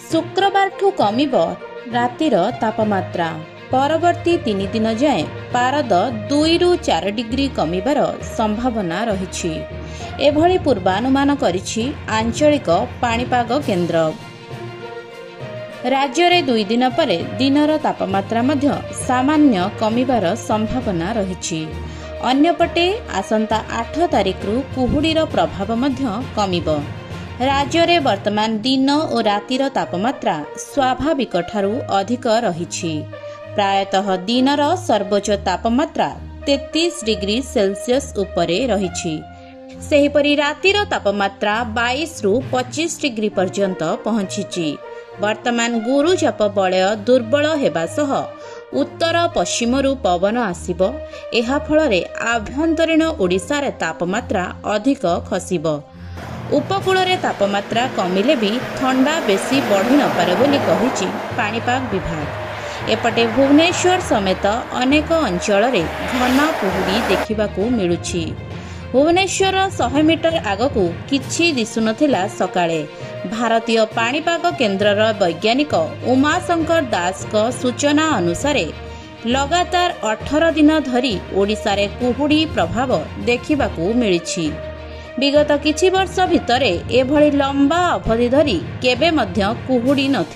शुक्रबारठू कमिब रातिर तापमात्रा। परवर्ती 3 दिन जाए पारद 2 ରୁ 4 डिग्री कमिबार संभावना रही। एभली पूर्वानुमान करिछि आंचलिक पाणीपाग केन्द्र। राज्य में 2 दिन पर दिनर तापमात्रा मध्य सामान्य कमिबार संभावना रही। अन्यपटे आसंता 8 तारिख रु कुहुड़ीर प्रभाव मध्य कमिब। राज्य में वर्तमान दिन और रातिर तापमात्रा स्वाभाविक ठारू अधिक रही। प्रायतः दिनर सर्वोच्च तापमात्रा 33 डिग्री सेल्सियस उपरे रही। सेहीपरि रातिर तापमात्रा 22 ରୁ 25 डिग्री पर्यंत पहुंची। वर्तमान गुरुचाप बलय दुर्बल हेबा सह उत्तर पश्चिमरू पवन आसिबो। एहा फଳରେ आभ्यंतरीण ओडिशा रे तापमात्रा अधिक खसिबो। उपकूल रे तापमात्रा कमिले भी ठंडा बेसी बढ़ी न पारे बोली कहिछि पाणीपाग विभाग। एपटे भुवनेश्वर समेत अनेक अंचल रे घन कुहुड़ी देखिबाकू मिलुछि। भुवनेश्वर 100 मीटर आगकू किछि दिसुनथिला सकाळे। भारतीय पाणीपाग केन्द्रर वैज्ञानिक उमाशंकर दास को सूचना अनुसार लगातार 18 दिन धरी ओडिशा रे कुहुड़ी प्रभाव देखिबाकू मिलिछि। विगत किछि वर्ष भितरे एभली लंबा अवधि धरी केबे मध्य कुहुड़ी नथि।